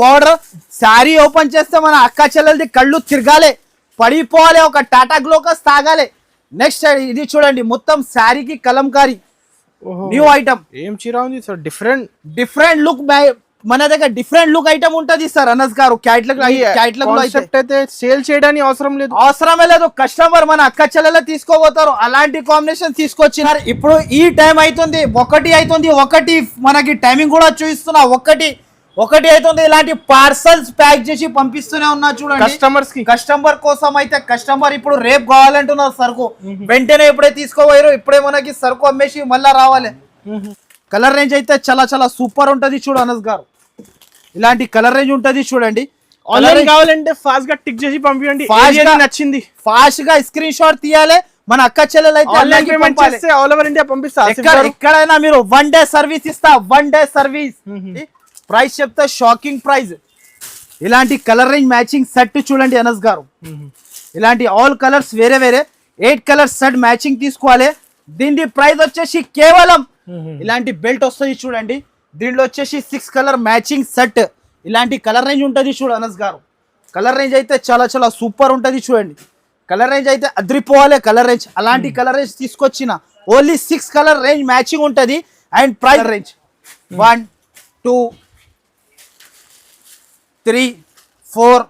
Border sari open చేస్తే మన అక్క చెల్లెలది కళ్ళు తిరగాలి, పడిపోవాలి, ఒక టాటా గ్లోకస్ తాగాలి. నెక్స్ట్ ఇది చూడండి, మొత్తం శారీకి కలంకారీ న్యూ ఐటమ్. ఏం చీర ఉంది సార్? డిఫరెంట్ లుక్ మన దగ్గర డిఫరెంట్ లుక్ ఐటమ్ ఉంటది సార్. అనస్ గారు క్యాట్లాగ్ అయితే సేల్ చేయడానికి అవసరమే లేదు. కస్టమర్ మన అక్క చెల్లెల తీసుకోబోతారు, అలాంటి కాంబినేషన్ తీసుకొచ్చినారు. ఇప్పుడు ఈ టైం అవుతుంది, ఒకటి మనకి టైమింగ్ కూడా చూపిస్తున్నా, ఒకటి అవుతుంది. ఇలాంటి పార్సల్స్ ప్యాక్ చేసి పంపిస్తూనే ఉన్నా చూడండి కస్టమర్ కోసం. అయితే కస్టమర్ ఇప్పుడు రేపు కావాలంటున్నారు సరుకు, వెంటనే ఇప్పుడే తీసుకోపోయారు, ఇప్పుడే మనకి సరుకు అమ్మేసి మళ్ళా రావాలి. కలర్ రేంజ్ అయితే చాలా చాలా సూపర్ ఉంటది చూడు అనస్ గారు, ఇలాంటి కలర్ రేంజ్ ఉంటది చూడండి. ఆన్లైన్ కావాలంటే ఫాస్ట్ గా టిక్ చేసి పంపించండి, నచ్చింది ఫాస్ట్ గా స్క్రీన్ షాట్ తీయాలి. మన అక్క చెల్లెలు అయితే ఆన్లైన్ పేమెంట్ చేస్తే ఆల్ ఓవర్ ఇండియా పంపిస్తా. ఎక్కడైనా మీరు 1 డే సర్వీస్ ఇస్తా, 1 డే సర్వీస్. ప్రైస్ చెప్తే షాకింగ్ ప్రైస్. ఇలాంటి కలర్ రేంజ్ మ్యాచింగ్ సెట్ చూడండి అనస్ గారు, ఇలాంటి ఆల్ కలర్స్ వేరే 8 కలర్స్ సెట్ మ్యాచింగ్ తీసుకోవాలి. దీని ప్రైస్ వచ్చేసి కేవలం ఇలాంటి బెల్ట్ వస్తుంది చూడండి, దీంట్లో వచ్చేసి 6 కలర్ మ్యాచింగ్ సెట్. ఇలాంటి కలర్ రేంజ్ ఉంటుంది చూడు అనస్ గారు. కలర్ రేంజ్ అయితే చాలా చాలా సూపర్ ఉంటుంది చూడండి. కలర్ రేంజ్ అయితే అద్రిపోవాలి కలర్ రేంజ్. అలాంటి కలర్ రేంజ్ తీసుకొచ్చిన ఓన్లీ 6 కలర్ రేంజ్ మ్యాచింగ్ ఉంటుంది. And price range 1 2 3 4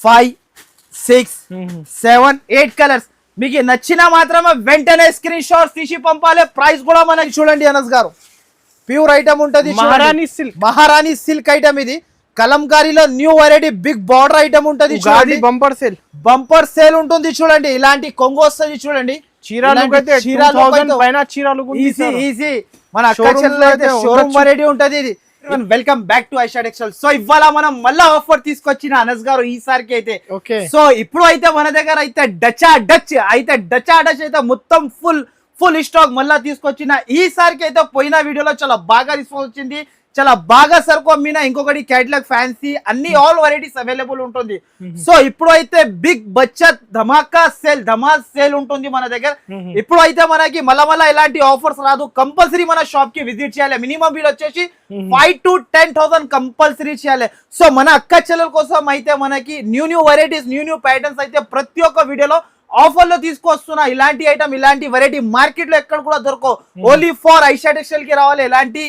5 6 7 8 colours. మీకు నచ్చిన మాత్రమే వెంటనే స్క్రీన్ షాట్స్ తీసి పంపాలి. ప్రైస్ కూడా మనకి చూడండి అనస్ గారు, ప్యూర్ ఐటమ్ ఉంటుంది, మహారాణి సిల్క్ ఐటమ్. ఇది కలంకారీలో new variety big border item ఉంటుంది చూడండి. బంపర్ సేల్ ఉంటుంది చూడండి. ఇలాంటి కొంగు వస్తుంది చూడండి, ఈజీ మన అక్క చెల్లెలు షోరూమ్ వెరైటీ ఉంటుంది ఇది. Welcome back to Aisha textiles. So ఇవాళ మనం మళ్ళా ఆఫర్ తీసుకొచ్చిన అనస్ గారు ఈసారికి అయితే. సో ఇప్పుడు అయితే మన దగ్గర అయితే డచ్ అయితే మొత్తం ఫుల్ స్టాక్ మళ్ళా తీసుకొచ్చిన. ఈసారికి అయితే పోయిన వీడియోలో చాలా బాగా రెస్పాన్స్ వచ్చింది, చాలా బాగా సరుకు అమ్మిన. ఇంకొకటి క్యాటలాగ్ ఫ్యాన్సీ అన్ని ఆల్ వెరైటీస్ అవైలబుల్ ఉంటుంది. సో ఇప్పుడు అయితే బిగ్ బచత్ ధమాల్ సేల్ ఉంటుంది మన దగ్గర. ఇప్పుడు అయితే మనకి మళ్ళా ఇలాంటి ఆఫర్స్ రాదు, కంపల్సరీ మన షాప్ కి విజిట్ చేయాలి. మినిమం బిల్ వచ్చేసి 5 to 10,000 కంపల్సరీ చేయాలి. సో మన అక్క చెల్లెల కోసం అయితే మనకి న్యూ వెరైటీస్ న్యూ ప్యాటర్న్స్ అయితే ప్రతి ఒక్క వీడియోలో ఆఫర్ లో తీసుకొస్తున్నా. ఇలాంటి ఐటమ్ ఇలాంటి వెరైటీ మార్కెట్ లో ఎక్కడ కూడా దొరకవు, ఓన్లీ ఫర్ ఐషా టెక్స్టైల్ కి రావాలి. ఇలాంటి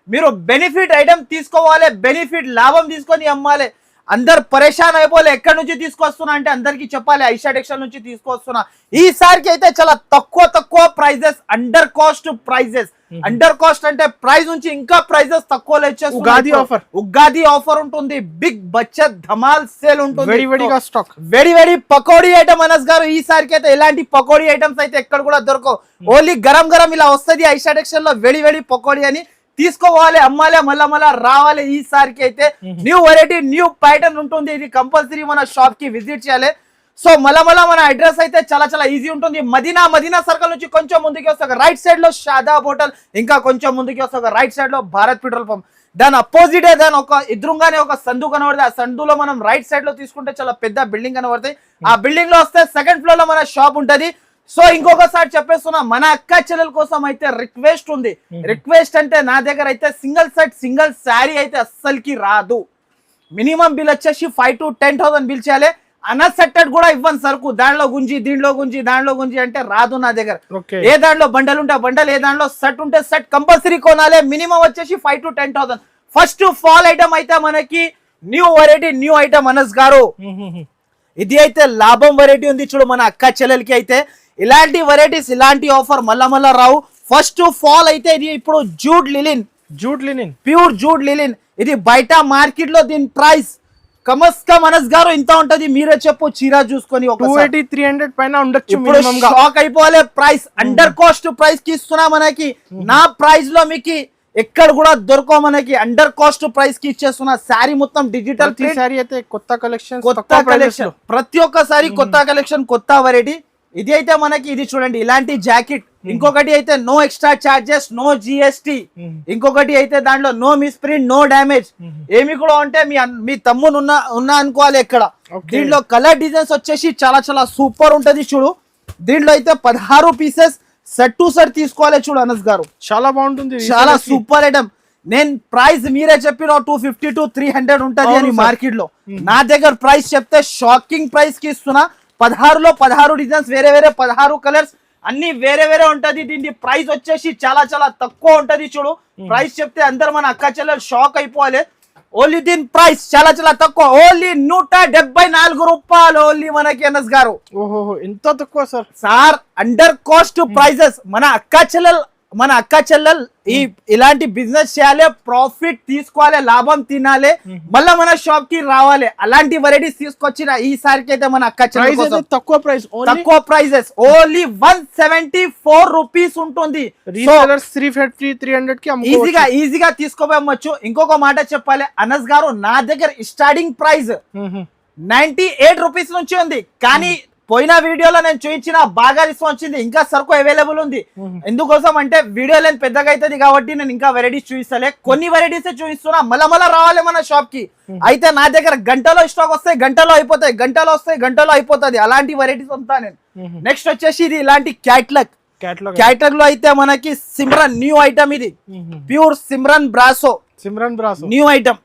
మీరు బెనిఫిట్ ఐటమ్ తీసుకోవాలి, బెనిఫిట్ లాభం తీసుకొని అమ్మాలి. అందరు పరేషాన్ అయిపోలే, ఎక్కడి నుంచి తీసుకొస్తున్నా అంటే అందరికి చెప్పాలి, ఐషా టెక్స్టైల్ నుంచి తీసుకొస్తున్నా. ఈసారికి అయితే చాలా తక్కువ prices, under cost prices. Under cost అంటే ప్రైస్ నుంచి ఇంకా ప్రైజెస్ తక్కువలో ఇచ్చేస్తున్నా. ఉగాది ఆఫర్ ఉంటుంది, బిగ్ బచత్ ధమాల్ సేల్ ఉంటుంది, వెరీ పకోడీ ఐటమ్ అనస్ గారు. ఈసారికి అయితే ఇలాంటి పకోడీ ఐటమ్స్ అయితే ఎక్కడ కూడా దొరకవు, ఓన్లీ గరం ఇలా వస్తుంది ఐషా టెక్స్టైల్ లో. వెరీ పకోడీ అని తీసుకోవాలి, అమ్మాలి, మళ్ళా రావాలి. ఈసారికి అయితే న్యూ వెరైటీ న్యూ ప్యాటర్న్ ఉంటుంది, ఇది కంపల్సరీ మన షాప్ కి విజిట్ చేయాలి. సో మళ్ళా మన అడ్రస్ అయితే చాలా ఈజీ ఉంటుంది. మదీనా సర్కిల్ నుంచి కొంచెం ముందుకి వస్తే రైట్ సైడ్ లో షాదాబ్ హోటల్, ఇంకా కొంచెం ముందుకి వస్తే రైట్ సైడ్ లో భారత్ పెట్రోల్ పంప్. దాని అపోజిట్ దాని ఒక ఎదురుగానే ఒక సందు కనబడుతుంది. ఆ సందులో మనం రైట్ సైడ్ లో తీసుకుంటే చాలా పెద్ద బిల్డింగ్ కనబడుతుంది. ఆ బిల్డింగ్ లో వస్తే 2nd ఫ్లోర్ లో మన షాప్ ఉంటది. సో ఇంకొకసారి చెప్పేస్తున్నా, మన అక్క చెల్లెల కోసం అయితే రిక్వెస్ట్ ఉంది. రిక్వెస్ట్ అంటే నా దగ్గర అయితే సింగిల్ శారీ అయితే అస్సలకి రాదు. మినిమం బిల్ వచ్చేసి 5 to 10,000 బిల్ చేయాలి. అన్సెట్టెడ్ కూడా ఇవ్వను సరుకు, దాంట్లో గుంజి దాంట్లో గుంజి అంటే రాదు నా దగ్గర. ఏ దాంట్లో బండల్ ఉంటే బండల్, ఏ దాంట్లో సెట్ ఉంటే సెట్ కంపల్సరీ కొనాలి. మినిమం వచ్చేసి 5 to 10,000. ఫస్ట్ ఫాల్ ఐటమ్ అయితే మనకి new variety new item Anas గారు. ఇది అయితే లాభం వెరైటీ ఉంది చూడు మన అక్క చెల్లెలకి. అయితే ఇలాంటి వెరైటీస్ ఇలాంటి ఆఫర్ మళ్ళా రావు. ఫస్ట్ ఫాల్ అయితే ఇది ఇప్పుడు jute linen pure jute linen. ఇది బయట మార్కెట్ లో దీని ప్రైస్ కమస్కమ్ అనస్ గారు ఇంత ఉంటది, మీరే చెప్పు చీర చూసుకొని. 280-300 పైన ఉండొచ్చు. షాక్ అయిపోవాలి. ప్రైస్ అండర్ కాస్ట్ ప్రైస్ కి ఇస్తున్నా మనకి. నా ప్రైస్ లో మీకు ఎక్కడ కూడా దొరకవు, మనకి అండర్ కాస్ట్ ప్రైస్ కి ఇచ్చేస్తున్నా. శారీ మొత్తం డిజిటల్ శారీ అయితే కొత్త కలెక్షన్, ప్రతి ఒక్క సారీ కొత్త కలెక్షన్, కొత్త వెరైటీ. ఇది అయితే మనకి ఇది చూడండి, ఇలాంటి జాకెట్. ఇంకొకటి అయితే no extra charges, no GST. ఇంకొకటి అయితే దాంట్లో no misprint, no damage. ఏమి కూడా ఉంటే మీ తమ్ముడు ఉన్నా అనుకోవాలి ఎక్కడ. దీంట్లో కలర్ డిజైన్స్ వచ్చేసి చాలా సూపర్ ఉంటది చూడు. దీంట్లో అయితే 16 పీసెస్ సెట్ టు సెట్ తీసుకోవాలి చూడు అనస్ గారు, చాలా బాగుంటుంది, చాలా సూపర్ ఐటమ్. నేను ప్రైస్ మీరే చెప్పిన 250 to 300 ఉంటది అని మార్కెట్ లో. నా దగ్గర ప్రైస్ చెప్తే షాకింగ్ ప్రైస్ కి ఇస్తున్నా. 16లో 16 డిజైన్స్, వేరే వేరే 16 కలర్స్, అన్ని వేరే వేరే ఉంటది. దీని ప్రైస్ వచ్చేసి చాలా చాలా తక్కువ ఉంటది. చూడు ప్రైస్ చెప్తే అందరు మన అక్క చెల్లెలు షాక్ అయిపోవాలి. ఓన్లీ దీని ప్రైస్ చాలా చాలా తక్కువ, ఓన్లీ 174 రూపాయలు ఓన్లీ మనకి ఎన్ఎస్ గారు. ఓహో, ఎంత తక్కువ సార్ అండర్ కాస్ట్ ప్రైజెస్. మన అక్క చెల్లెలు ఇలాంటి బిజినెస్ చేయాలి, ప్రాఫిట్ తీసుకోవాలి, లాభం తినాలి, మళ్ళీ మన షాప్ కి రావాలి. అలాంటి వెరైటీస్ తీసుకొచ్చిన ఈసారికి అయితే మన అక్క చెల్లెలు తక్కువ ప్రైజెస్ ఓన్లీ 174 రూపీస్ ఉంటుంది. 300 కి ఈజీగా తీసుకోవచ్చు. ఇంకొక మాట చెప్పాలి అనస్ గారు, నా దగ్గర స్టార్టింగ్ ప్రైస్ 98 రూపీస్ నుంచి ఉంది. కానీ పోయిన వీడియోలో నేను చూపించిన బాగా రెస్పాన్స్ వచ్చింది, ఇంకా సరుకు అవైలబుల్ ఉంది. ఎందుకోసం అంటే వీడియో లెంత్ పెద్దగా అవుతుంది కాబట్టి నేను ఇంకా వెరైటీస్ చూపిస్తలే, కొన్ని వెరైటీస్ చూపిస్తున్నా. మళ్ళా రావాలి మన షాప్ కి. అయితే నా దగ్గర గంటలో స్టాక్ వస్తాయి, గంటలో అయిపోతాయి, గంటలో వస్తాయి, గంటలో అయిపోతుంది. అలాంటి వెరైటీస్ ఉంటా నేను. నెక్స్ట్ వచ్చేసి ఇది ఇలాంటి క్యాటలాగ్ లో అయితే మనకి సిమ్రన్ న్యూ ఐటమ్, ఇది pure Simran brasso new item.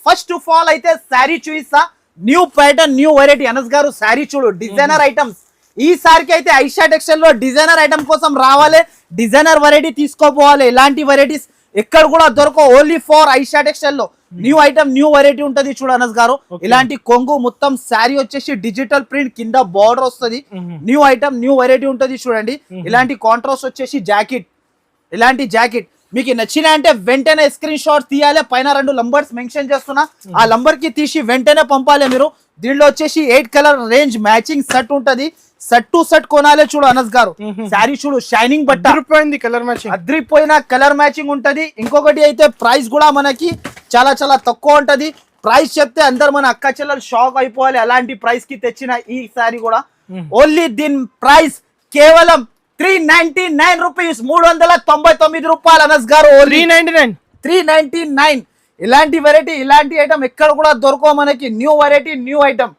First of all అయితే శారీ చూపిస్తా, new pattern new variety. Anas గారు శారీ చూడు, డిజైనర్ ఐటమ్స్. ఈసారికి అయితే ఐషా టెక్స్టైల్ లో డిజైనర్ ఐటమ్ కోసం రావాలి, డిజైనర్ వెరైటీ తీసుకోపోవాలి. ఇలాంటి వెరైటీస్ ఎక్కడ కూడా దొరకవు, ఓన్లీ ఫర్ ఐషా టెక్స్టైల్ లో. న్యూ ఐటమ్ న్యూ వెరైటీ ఉంటది చూడు అనస్ గారు. ఇలాంటి కొంగు మొత్తం శారీ వచ్చేసి డిజిటల్ ప్రింట్, కింద బార్డర్ వస్తుంది. న్యూ ఐటమ్ న్యూ వెరైటీ ఉంటది చూడండి. ఇలాంటి కాంట్రాస్ట్ వచ్చేసి జాకెట్, ఇలాంటి జాకెట్ మీకు నచ్చిన అంటే వెంటనే స్క్రీన్ షాట్ తీయాలి. పైన 2 నంబర్స్ మెన్షన్ చేస్తున్నా, ఆ నంబర్ కి తీసి వెంటనే పంపాలి మీరు. దీనిలో వచ్చేసి 8 కలర్ రేంజ్ మ్యాచింగ్ సెట్ ఉంటది. సెట్ టు సెట్ కొనాలి చూడు అనస్ గారు. శారీ చూడు, షైనింగ్ బట్ట, అద్రిపోయిన కలర్ మ్యాచింగ్ ఉంటది. ఇంకొకటి అయితే ప్రైస్ కూడా మనకి చాలా చాలా తక్కువ ఉంటది. ప్రైస్ చెప్తే అందరు మన అక్క చెల్లెలు షాక్ అయిపోవాలి. అలాంటి ప్రైస్ కి తెచ్చిన ఈ శారీ కూడా ఓన్లీ దీని ప్రైస్ కేవలం 399 రూపీస్, 399 రూపాయలు అనస్ గారు. 399. ఇలాంటి వెరైటీ, ఇలాంటి ఐటమ్ ఎక్కడ కూడా దొరకవు మనకి. New variety new item.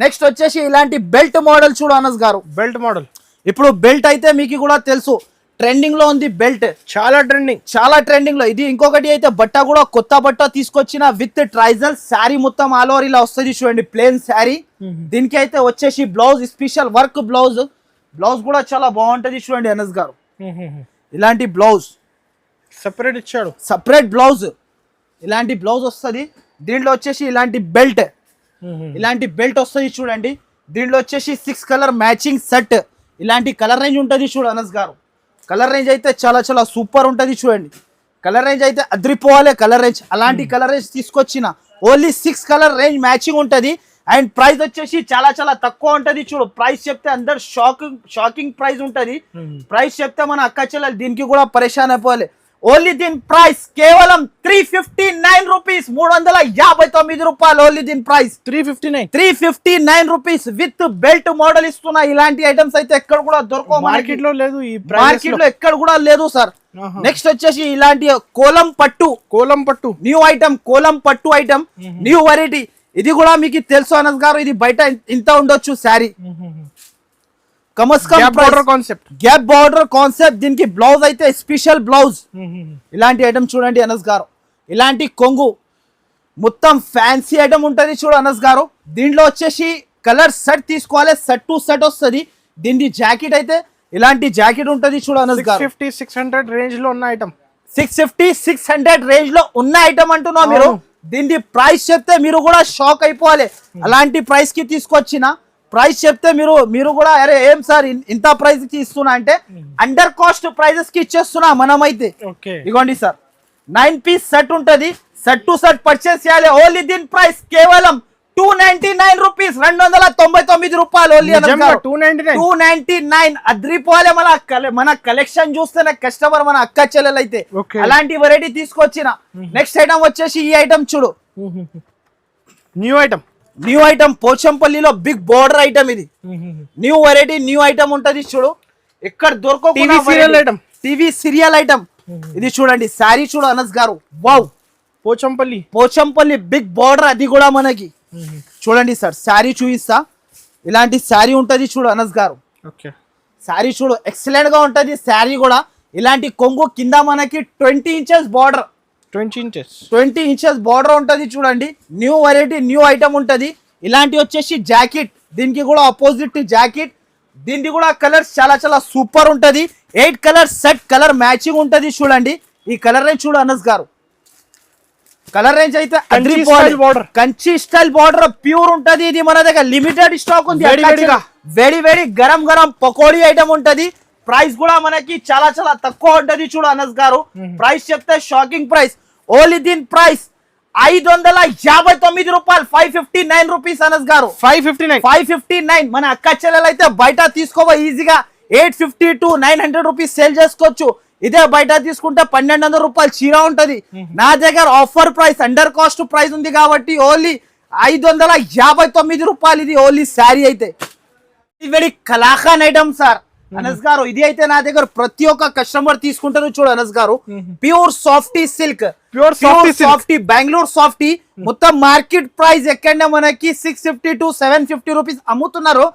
Next వచ్చేసి ఇలాంటి బెల్ట్ మోడల్ చూడు అనస్ గారు. బెల్ట్ మోడల్ ఇప్పుడు బెల్ట్ అయితే మీకు కూడా తెలుసు, ట్రెండింగ్ లో ఉంది బెల్ట్, చాలా ట్రెండింగ్ లో. ఇది ఇంకొకటి అయితే బట్ట కూడా కొత్త బట్ట తీసుకొచ్చిన విత్ ట్రైజల్ శారీ మొత్తం ఆల్ ఓవర్ ఇలా వస్తుంది చూడండి, ప్లేన్ శారీ. దీనికి అయితే వచ్చేసి బ్లౌజ్, స్పెషల్ వర్క్ బ్లౌజ్ కూడా చాలా బాగుంటది చూడండి అనస్ గారు. ఇలాంటి బ్లౌజ్ సెపరేట్ ఇచ్చాడు, సెపరేట్ బ్లౌజ్, ఇలాంటి బ్లౌజ్ వస్తుంది. దీంట్లో వచ్చేసి ఇలాంటి బెల్ట్ వస్తుంది చూడండి. దీంట్లో వచ్చేసి 6 కలర్ మ్యాచింగ్ సెట్, ఇలాంటి కలర్ రేంజ్ ఉంటుంది చూడు అనస్ గారు. కలర్ రేంజ్ అయితే చాలా చాలా సూపర్ ఉంటుంది చూడండి. కలర్ రేంజ్ అయితే అద్రిపోవాలి కలర్ రేంజ్. అలాంటి కలర్ రేంజ్ తీసుకొచ్చిన ఓన్లీ 6 కలర్ రేంజ్ మ్యాచింగ్ ఉంటుంది. అండ్ ప్రైస్ వచ్చేసి చాలా చాలా తక్కువ ఉంటది చూడు. ప్రైస్ చెప్తే అందరు షాకింగ్ ప్రైస్ ఉంటది. ప్రైస్ చెప్తే మన అక్క చెల్లెలు దీనికి కూడా పరేషాన్ అయిపోవాలి. ఓన్లీ దీని ప్రైస్ కేవలం 359 రూపీస్, 359 రూపాయలు. ఓన్లీ దీని price 359 rupees with belt model ఇస్తున్నా. ఇలాంటి ఐటమ్స్ అయితే ఎక్కడ కూడా దొరకవు, మార్కెట్ లో లేదు, మార్కెట్ లో ఎక్కడ కూడా లేదు సార్. నెక్స్ట్ వచ్చేసి ఇలాంటి కోలం పట్టు న్యూ ఐటమ్, కోలం పట్టు ఐటమ్ న్యూ వెరైటీ. ఇది కూడా మీకు తెలుసు అనస్ గారు, ఇది బయట ఇంత ఉండొచ్చు శారీ. Gap border concept. దీనికి బ్లౌజ్ అయితే స్పెషల్ బ్లౌజ్. ఇలాంటి ఐటమ్ చూడండి అనస్ గారు. ఇలాంటి కొంగు మొత్తం ఫ్యాన్సీ ఐటమ్ ఉంటది చూడు అనస్ గారు. దీంట్లో వచ్చేసి కలర్ సెట్ తీసుకోవాలి, సెట్ టు సెట్ వస్తుంది. దీని జాకెట్ అయితే ఇలాంటి జాకెట్ ఉంటది చూడు అనస్ గారు. 650-600 రేంజ్ లో ఉన్న ఐటమ్, 650-600 రేంజ్ లో ఉన్న ఐటమ్ అంటున్నావు మీరు. దీని ప్రైస్ చెప్తే మీరు కూడా షాక్ అయిపోవాలి. అలాంటి ప్రైస్ కి తీసుకొచ్చిన ప్రైస్ చెప్తే మీరు కూడా అరే ఏం సార్ ఇంత ప్రైస్ కి ఇస్తున్నా అంటే అండర్ కాస్ట్ ప్రైజెస్ కి ఇచ్చేస్తున్నా మనమైతే. ఇగోండి సార్, 9 పీస్ సెట్ ఉంటది, సెట్ టు సెట్ పర్చేస్ చేయాలి. ఓన్లీ దీని ప్రైస్ కేవలం 299 రూపీస్, 299 రూపాయలు. ఓన్లీ 299. అద్రిపోలే మన కలెక్షన్ చూస్తేనే కస్టమర్ మన అక్క చెల్లెలు అయితే అలాంటి వెరైటీ తీసుకొచ్చిన. నెక్స్ట్ ఐటమ్ వచ్చేసి ఈ ఐటమ్ చూడు, న్యూ ఐటమ్ పోచంపల్లిలో బిగ్ బోర్డర్ ఐటమ్. ఇది న్యూ వెరైటీ న్యూ ఐటమ్ ఉంటది చూడు, ఎక్కడ దొరకకుండా టీవీ సీరియల్ ఐటమ్. ఇది చూడండి శారీ చూడు Anas garu. Wow, Pochampalli big border. అది కూడా మనకి చూడండి సార్, శారీ చూపిస్తా. ఇలాంటి శారీ ఉంటది చూడు అనస్ గారు. శారీ చూడు ఎక్సలెంట్ గా ఉంటది శారీ కూడా. ఇలాంటి కొంగు కింద మనకి 20 inches border, 20 inches 20 inches border ఉంటది చూడండి. న్యూ వెరైటీ న్యూ ఐటమ్ ఉంటది. ఇలాంటి వచ్చేసి జాకెట్, దీనికి కూడా ఆపోజిట్ జాకెట్, దీనికి కూడా కలర్స్ చాలా చాలా సూపర్ ఉంటది. 8 కలర్ సెట్, కలర్ మ్యాచింగ్ ఉంటది చూడండి. ఈ కలర్ రేంజ్ చూడు అనస్ గారు, కలర్ రేంజ్ అయితే కంచి స్టైల్ బార్డర్ ప్యూర్ ఉంటది. ఇది మన దగ్గర లిమిటెడ్ స్టాక్ ఉంది. వేడి వేడి గరం గరం పకోడీ ఐటమ్ ఉంటది. ప్రైస్ కూడా మనకి చాలా చాలా తక్కువ ఉంటది చూడు అనస్ గారు. ప్రైస్ చెప్తే షాకింగ్ ప్రైస్. ఓన్లీ దీని ప్రైస్ 559 రూపాయలు, 559 రూపీస్ అనస్ గారు. 559. మన అక్క చెల్లెలు అయితే బయట తీసుకోవా ఈజీగా 850 to 900 రూపీస్ సేల్ చేసుకోవచ్చు. ఇదే బయట తీసుకుంటే 1200 రూపాయలు చీర ఉంటది. నా దగ్గర offer price, under cost price ఉంది కాబట్టి ఓన్లీ 559 రూపాయలు. ఇది ఓన్లీ శారీ అయితే. ఇది వెరీ కలాఖాన్ ఐటమ్ సార్ అనస్ గారు. ఇది అయితే నా దగ్గర ప్రతి ఒక్క కస్టమర్ తీసుకుంటారు చూడు అనస్ గారు. Pure softy silk, pure softy Bengaluru softy. మొత్తం మార్కెట్ ప్రైస్ ఎక్కడ మనకి 650 to 750 రూపీస్ అమ్ముతున్నారు.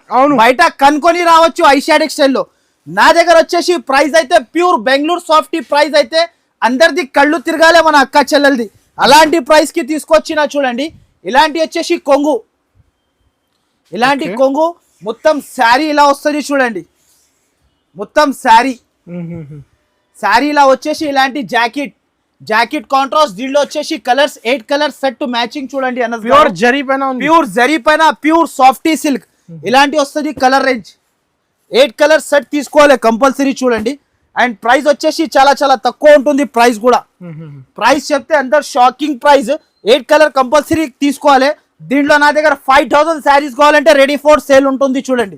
బయట కనుకొని రావచ్చు ఐషాడ్ ఎక్స్టైల్ లో. నా దగ్గర వచ్చేసి ప్రైస్ అయితే ప్యూర్ బెంగళూరు సాఫ్టీ ప్రైస్ అయితే అందరిది కళ్ళు తిరగాలే మన అక్క చెల్లెలది. అలాంటి ప్రైస్ కి తీసుకొచ్చిన చూడండి. ఇలాంటి వచ్చేసి కొంగు, ఇలాంటి కొంగు మొత్తం శారీ ఇలా వస్తుంది చూడండి. మొత్తం శారీ ఇలా వచ్చేసి ఇలాంటి జాకెట్ కాంట్రాస్ట్. దీనిలో వచ్చేసి కలర్స్ 8 కలర్స్ సెట్ మ్యాచింగ్ చూడండి. ప్యూర్ జరీ పైన ప్యూర్ సాఫ్టీ సిల్క్ ఇలాంటి వస్తుంది. కలర్ రేంజ్ 8 కలర్స్ సెట్ తీసుకోవాలి కంపల్సరీ చూడండి. అండ్ ప్రైస్ వచ్చేసి చాలా చాలా తక్కువ ఉంటుంది. ప్రైస్ కూడా ప్రైస్ చెప్తే అందరు షాకింగ్ ప్రైస్. 8 కలర్ కంపల్సరీ తీసుకోవాలి. దీంట్లో నా దగ్గర 5000 శారీస్ కావాలంటే రెడీ ఫర్ సేల్ ఉంటుంది చూడండి.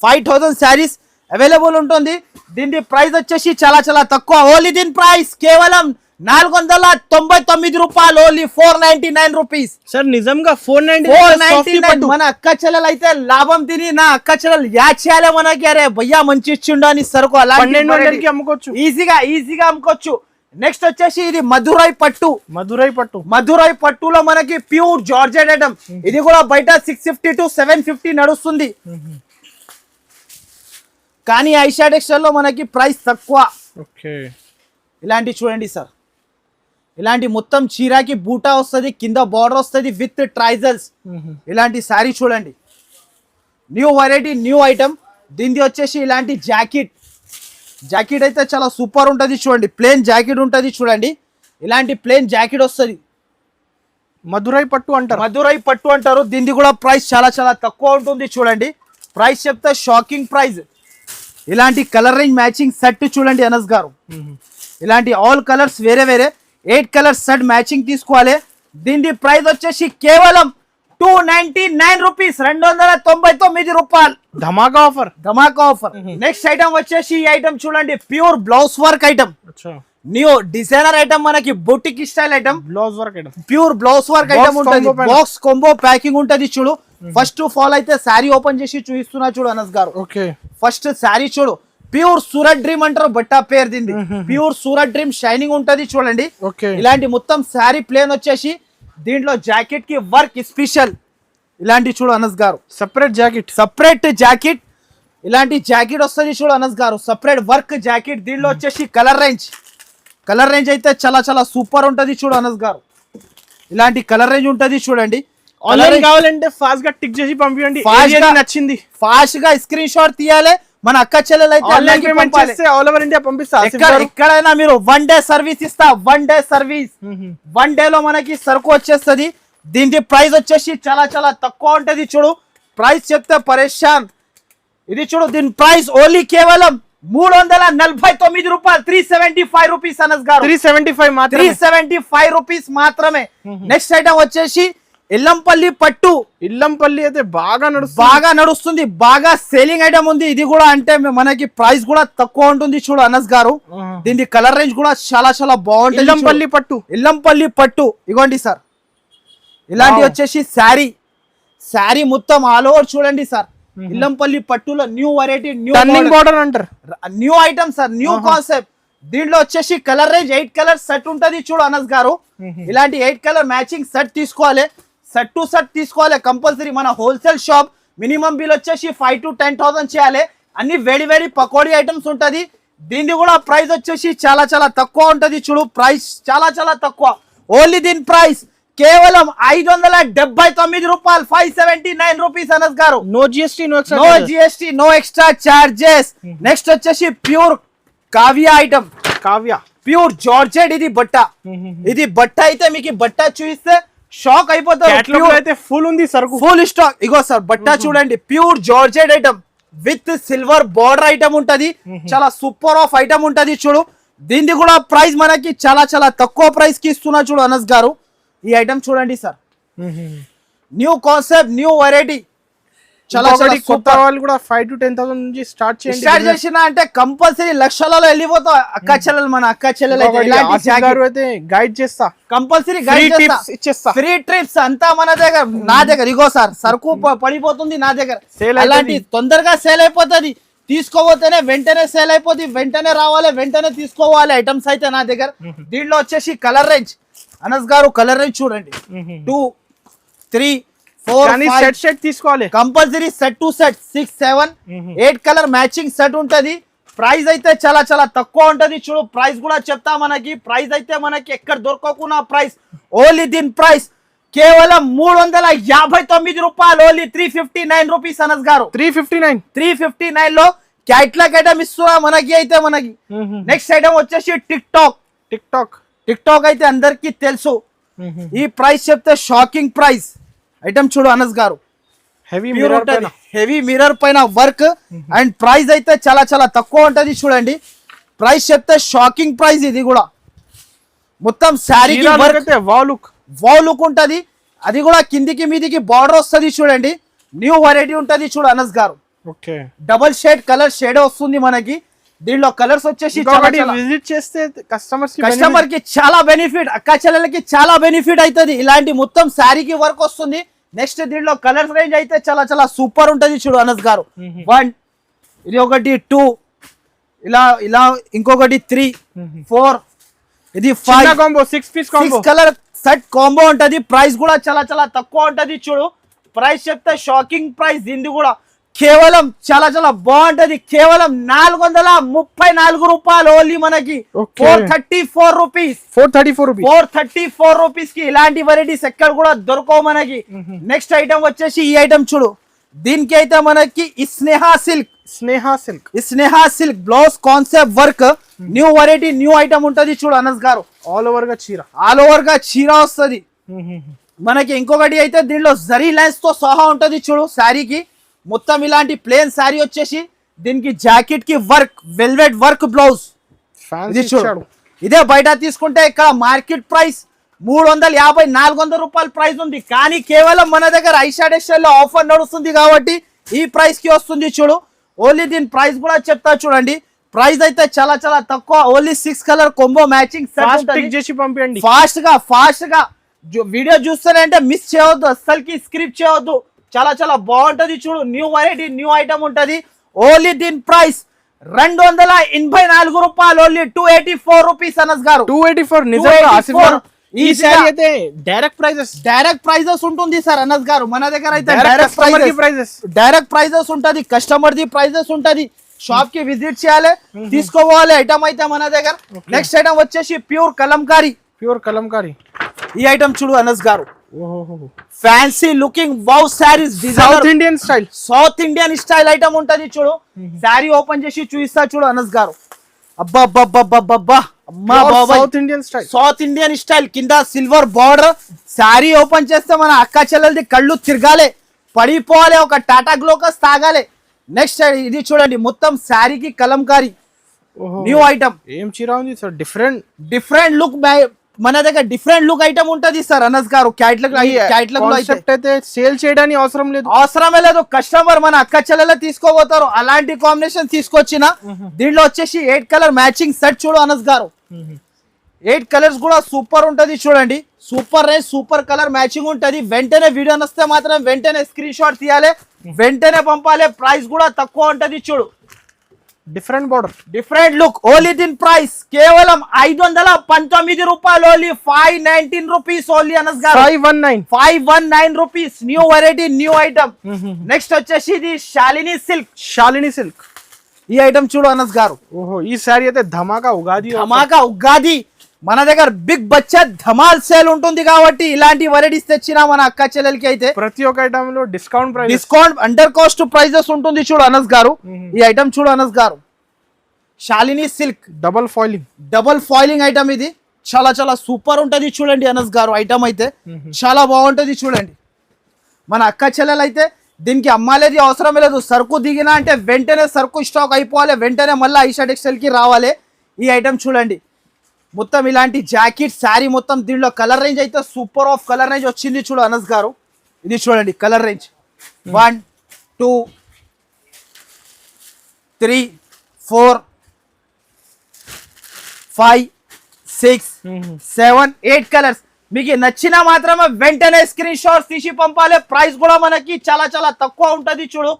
5000 శారీస్ అవైలబుల్ ఉంటుంది. దీని ప్రైస్ వచ్చేసి చాలా చాలా తక్కువ. ఓన్లీ దీని ప్రైస్ కేవలం 499 రూపాయలు. Only 499 rupees sir. నిజంగా 499. మన అక్క చెల్లెలు అయితే లాభం తిని నా అక్క చెల్లెలు యాడ్ చేయాలి మనకి. అరే భయ్యా మంచి ఇచ్చిండు అని సరుకు అలా అమ్ముకోవచ్చు, ఈజీగా అమ్ముకోవచ్చు. నెక్స్ట్ వచ్చేసి ఇది మధురై పట్టులో మనకి ప్యూర్ జార్జెట్ ఐటమ్. ఇది కూడా బయట 650 to 750 నడుస్తుంది. కానీ ఐషాడ్ ఎక్స్టైల్ లో మనకి ప్రైస్ తక్కువ. ఇలాంటి చూడండి సార్, ఇలాంటి మొత్తం చీరాకి బూటా వస్తుంది, కింద బార్డర్ వస్తుంది విత్ ట్రైజల్స్. ఇలాంటి శారీ చూడండి. New variety new item. దీనికి వచ్చేసి ఇలాంటి జాకెట్ అయితే చాలా సూపర్ ఉంటుంది చూడండి. ప్లేన్ జాకెట్ ఉంటుంది చూడండి. ఇలాంటి ప్లేన్ జాకెట్ వస్తుంది. మధురై పట్టు అంటారు. దీనికి కూడా ప్రైస్ చాలా చాలా తక్కువ ఉంటుంది చూడండి. ప్రైస్ చెప్తే షాకింగ్ ప్రైస్. ఇలాంటి కలర్ రేంజ్ మ్యాచింగ్ సెట్ చూడండి అనస్ గారు. ఇలాంటి ఆల్ కలర్స్ వేరే 8 కలర్స్ సెట్ మ్యాచింగ్ తీసుకోవాలి. దీని ప్రైస్ వచ్చేసి కేవలం 299 రూపీస్, 299 రూపాయలు. ధమాకా ఆఫర్. నెక్స్ట్ ఐటమ్ వచ్చేసి ఈ ఐటమ్ చూడండి. Pure blouse work item, new designer item, మనకి boutique style item. Pure blouse work item ఉంటుంది. బాక్స్ కొంబో ప్యాకింగ్ ఉంటది చూడు. ఫస్ట్ ఆఫ్ ఆల్ అయితే శారీ ఓపెన్ చేసి చూపిస్తున్నా చూడు అనస్ గారు. ఫస్ట్ శారీ చూడు. ప్యూర్ సూరత్ డ్రీమ్ అంటారు బట్ట పేరు దీన్ని. ప్యూర్ సూరత్ డ్రీమ్ షైనింగ్ ఉంటది చూడండి. ఇలాంటి మొత్తం శారీ ప్లేన్ వచ్చేసి దీంట్లో జాకెట్ కి వర్క్ స్పెషల్. ఇలాంటి చూడు అనస్ గారు. సపరేట్ జాకెట్ ఇలాంటి జాకెట్ వస్తుంది చూడు అనస్ గారు. Separate work jacket. దీంట్లో వచ్చేసి కలర్ రేంజ్ అయితే చాలా చాలా సూపర్ ఉంటది చూడు అనస్ గారు. ఇలాంటి కలర్ రేంజ్ ఉంటది చూడండి. ఆన్లైన్ కావాలంటే ఫాస్ట్ గా టిక్ చేసి పంపించండి. నచ్చింది ఫాస్ట్ గా స్క్రీన్ షాట్ తీయాలి. మన అక్క చెల్లెలు అయితే ఆన్లైన్ పేమెంట్ చేస్తే ఆల్ ఓవర్ ఇండియా పంపిస్తా. ఎక్కడైనా మీరు 1 డే సర్వీస్ ఇస్తా. 1 డే సర్వీస్. 1 డే లో మనకి సరుకు వచ్చేస్తుంది. దీని ప్రైస్ వచ్చేసి చాలా చాలా తక్కువ ఉంటది చూడు. ప్రైస్ చెప్తే పరేషాన్. ఇది చూడు. దీని ప్రైస్ ఓన్లీ కేవలం 349 రూపాయలు, 375 రూపీస్ అనస్ గారు. 375 రూపీస్ మాత్రమే. నెక్స్ట్ ఐటమ్ వచ్చేసి ఇల్లంపల్లి పట్టు. ఇల్లంపల్లి అయితే బాగా నడుస్తుంది. బాగా సేలింగ్ ఐటమ్ ఉంది. ఇది కూడా అంటే మనకి ప్రైస్ కూడా తక్కువ ఉంటుంది చూడు అనస్ గారు. దీని కలర్ రేంజ్ కూడా చాలా చాలా బాగుంటుంది. ఇల్లంపల్లి పట్టు ఇగోండి సార్. ఇలాంటి వచ్చేసి శారీ మొత్తం ఆల్ ఓవర్ చూడండి సార్. ఇల్లంపల్లి పట్టులో new variety new item sir. New concept. దీంట్లో వచ్చేసి కలర్ రేంజ్ 8 కలర్ సెట్ ఉంటది చూడు అనస్ గారు. ఇలాంటి 8 కలర్ మ్యాచింగ్ సెట్ తీసుకోవాలి. సెట్ టు సెట్ తీసుకోవాలి కంపల్సరీ. మన హోల్సేల్ షాప్ మినిమం బిల్ వచ్చేసి 5 to 10,000 చేయాలి. అన్ని వేడి పకోడీ ఐటమ్స్ ఉంటది. దీని కూడా ప్రైస్ వచ్చేసి చాలా చాలా తక్కువ ఉంటది చూడు, ప్రైస్ చాలా చాలా తక్కువ. ఓన్లీ దీని ప్రైస్ కేవలం 579 రూపాయలు, 579 rupees Anas garu. No GST, no extra charges. Next వచ్చేసి pure Kavya item, pure georgette. ఇది బట్ట, ఇది బట్ట అయితే మీకు బట్ట చూపిస్తే షాక్ అయిపోతారు. అయితే ఫుల్ ఉంది సరుకు, ఫుల్ స్టాక్. ఇగో సార్ బట్ట చూడండి, pure georgette item with silver border item ఉంటది, చాలా సూపర్ ఆఫ్ ఐటమ్ ఉంటది చూడు. దీనికి కూడా ప్రైస్ మనకి చాలా చాలా తక్కువ ప్రైస్ కి ఇస్తున్నా చూడు అనస్ గారు. ఈ ఐటమ్ చూడండి sir, new concept, new variety. చాలా కొత్త వాళ్ళు కూడా 5 to 10,000 నుంచి స్టార్ట్ చేసిన అంటే కంపల్సరీ లక్షలలో వెళ్ళిపోతాం. అక్క చెల్లెలు, మన అక్క చెల్లెలు అయితే గైడ్ చేస్తా, కంపల్సరీ గైడ్ చేస్తా. ఫ్రీ ట్రిప్స్ అంతా మన దగ్గర, నా దగ్గర. ఇగో సార్ సరుకు పడిపోతుంది నా దగ్గర, అలాంటి తొందరగా సేల్ అయిపోతుంది. తీసుకోపోతేనే వెంటనే సేల్ అయిపోతుంది, వెంటనే రావాలి, వెంటనే తీసుకోవాలి ఐటమ్స్ అయితే నా దగ్గర. దీంట్లో వచ్చేసి కలర్ రేంజ్ అనస్ గారు, కలర్ రేంజ్ చూడండి, 2, 3, 4, 5 సెట్ తీసుకోవాలి compulsory. Set to set 6, 7, 8 colour matching set ఉంటది. ప్రైస్ అయితే చాలా చాలా తక్కువ ఉంటది చూడు. ప్రైస్ కూడా చెప్తా మనకి, ప్రైస్ అయితే మనకి ఎక్కడ దొరకకున్న ప్రైస్. ఓన్లీ దీని ప్రైస్ కేవలం 359 రూపాయలు, ఓన్లీ 359 రూపీస్ అనస్ గారు. 359 లో క్యాట్లాగ్ ఐటమ్ ఇస్తున్నా మనకి అయితే మనకి. నెక్స్ట్ ఐటమ్ వచ్చేసి టిక్ టాక్ అయితే అందరికి తెలుసు. ఈ ప్రైస్ చెప్తే షాకింగ్ ప్రైస్. ఐటమ్ చూడు అనస్ గారు, హెవీ మిర్రర్ పైన వర్క్ అండ్ ప్రైస్ అయితే చాలా చాలా తక్కువ ఉంటది చూడండి. ప్రైస్ చెప్తే షాకింగ్ ప్రైస్. ఇది కూడా మొత్తం శారీ వావ్ లుక్ ఉంటది. అది కూడా కిందికి మీదికి బార్డర్ వస్తుంది చూడండి. న్యూ వెరైటీ ఉంటది చూడు అనస్ గారు. డబల్ షేడ్ కలర్ షేడ్ వస్తుంది మనకి. దీంట్లో కలర్స్ వచ్చేసి విజిట్ చేస్తే కస్టమర్ కి చాలా బెనిఫిట్, అక్క చెల్లెలకి చాలా బెనిఫిట్ అవుతుంది. ఇలాంటి మొత్తం శారీకి వర్క్ వస్తుంది. నెక్స్ట్ దీంట్లో కలర్స్ రేంజ్ అయితే చాలా చాలా సూపర్ ఉంటది చూడు అనస్ గారు. 1, ఇది ఒకటి 2, ఇలా ఇంకొకటి 3, 4, ఇది 5 కాంబో, 6 కలర్ సెట్ కాంబో ఉంటది. ప్రైస్ కూడా చాలా చాలా తక్కువ ఉంటది చూడు. ప్రైస్ చెప్తే షాకింగ్ ప్రైస్. దీన్ని కూడా కేవలం చాలా చాలా బాగుంటది, కేవలం 434 రూపాయలు, ఓన్లీ మనకి 434 రూపీస్ కి ఇలాంటి వెరైటీస్ ఎక్కడ కూడా దొరకవు మనకి. నెక్స్ట్ ఐటమ్ వచ్చేసి ఈ ఐటమ్ చూడు. దీనికి అయితే మనకి Sneha silk blouse concept work, new variety, new item ఉంటది చూడు అనస్ గారు. ఆల్ ఓవర్ గా చీర వస్తుంది మనకి. ఇంకొకటి అయితే దీంట్లో జరీ లైన్స్ తో సహా ఉంటది చూడు శారీకి. మొత్తం ఇలాంటి ప్లేన్ శారీ వచ్చేసి దీనికి జాకెట్ కి వర్క్, వెల్వెట్ వర్క్ బ్లౌజ్. ఇదే బయట తీసుకుంటే ఇక్కడ మార్కెట్ ప్రైస్ 350, 400 రూపాయల ప్రైస్ ఉంది. కానీ కేవలం మన దగ్గర ఐషాడ్ ఎక్స్టైల్ లో ఆఫర్ నడుస్తుంది కాబట్టి ఈ ప్రైస్ కి వస్తుంది చూడు. ఓన్లీ దీని ప్రైస్ కూడా చెప్తా చూడండి. ప్రైస్ అయితే చాలా చాలా తక్కువ, ఓన్లీ 6 కలర్ కొంబో మ్యాచింగ్ చేసి పంపించండి. ఫాస్ట్ గా వీడియో చూస్తేనే అంటే మిస్ చేయవద్దు, అస్సలకి స్క్రిప్ట్ చేయవద్దు. చాలా చాలా బాగుంటది చూడు. న్యూ వెరైటీ, న్యూ ఐటమ్ ఉంటది. ఓన్లీ దీని ప్రైస్ 284 రూపాయలు, ఓన్లీ 284 రూపీస్ అనస్ గారు. 284 ఈ సారీ అయితే డైరెక్ట్ ప్రైజెస్ ఉంటుంది సార్ అనస్ గారు. మన దగ్గర అయితే డైరెక్ట్ ప్రైజెస్ ఉంటది, కస్టమర్ ది ప్రైజెస్ ఉంటది. షాప్ కి విజిట్ చేయాలి, తీసుకోవాలి ఐటమ్ అయితే మన దగ్గర. నెక్స్ట్ ఐటమ్ వచ్చేసి ప్యూర్ కలంకారీ. ఈ ఐటమ్ చూడు అనస్ గారు, fancy looking wow saris, south Indian style item ఉంటది చూడు. శారీ ఓపెన్ చేసి చూపిస్తా చూడు అనస్ గారు. అబ్బా సౌత్ ఇండియన్ స్టైల్ కింద సిల్వర్ బార్డర్. శారీ ఓపెన్ చేస్తే మన అక్క చెల్లెలది కళ్ళు తిరగాలి, పడిపోవాలి, ఒక టాటా గ్లోకస్ తాగాలి. నెక్స్ట్ ఇది చూడండి, మొత్తం శారీకి కలంకారీ న్యూ ఐటమ్. ఏం చీర ఉంది సార్, డిఫరెంట్ లుక్. మన దగ్గర డిఫరెంట్ లుక్ ఐటమ్ ఉంటది సార్ అనస్ గారు. క్యాట్లాగ్ అయితే సేల్ చేయడానికి అవసరమే లేదు. కస్టమర్ మన అక్క చెల్లెల తీసుకోబోతారు, అలాంటి కాంబినేషన్ తీసుకొచ్చిన. దీంట్లో వచ్చేసి 8 కలర్ మ్యాచింగ్ సెట్ చూడు అనస్ గారు. 8 కలర్స్ కూడా సూపర్ ఉంటది చూడండి. Super range, super colour matching ఉంటది. వెంటనే వీడియో నస్తే మాత్రం వెంటనే స్క్రీన్ షాట్ తీయాలి, వెంటనే పంపాలి. ప్రైస్ కూడా తక్కువ ఉంటది చూడు. Different border, different look. Only దీని ప్రైస్ కేవలం 519 రూపాయలు, ఓన్లీ 519 రూపీస్, ఓన్లీ అనస్ గారు. 519 rupees. New variety, new item. Next వచ్చేసి ఇది శాలిని సిల్క్. ఈ ఐటమ్ చూడు అనస్ గారు. ఓహో ఈ సారీ అయితే ధమాకా ఉగాది మన దగ్గర బిగ్ బడ్జెట్ ధమాల్ సేల్ ఉంటుంది కాబట్టి ఇలాంటి వెరైటీస్ తెచ్చినా మన అక్క చెల్లెలకి అయితే ప్రతి ఒక్క ఐటమ్ లో డిస్కౌంట్ అండర్ కాస్ట్ ప్రైజెస్ ఉంటుంది చూడు అనస్ గారు. ఈ ఐటమ్ చూడు అనస్ గారు, Shalini silk double foiling item. ఇది చాలా చాలా సూపర్ ఉంటది చూడండి అనస్ గారు. ఐటమ్ అయితే చాలా బాగుంటది చూడండి. మన అక్క చెల్లెలు అయితే దీనికి అమ్మాలేది అవసరం లేదు. సరుకు దిగినా అంటే వెంటనే సరుకు స్టాక్ అయిపోవాలి, వెంటనే మళ్ళీ ఐషా టెక్స్టైల్ కి రావాలి. ఈ ఐటమ్ చూడండి, మొత్తం ఇలాంటి జాకెట్ శారీ మొత్తం. దీనిలో కలర్ రేంజ్ అయితే సూపర్ ఆఫ్ కలర్ రేంజ్ వచ్చింది చూడు అనస్ గారు. ఇది చూడండి కలర్ రేంజ్ 1 2 3 4 5 6 7 8 కలర్స్. మీకు నచ్చిన మాత్రమే వెంటనే స్క్రీన్ షాట్స్ తీసి పంపాలి. ప్రైస్ కూడా మనకి చాలా చాలా తక్కువ ఉంటది చూడు.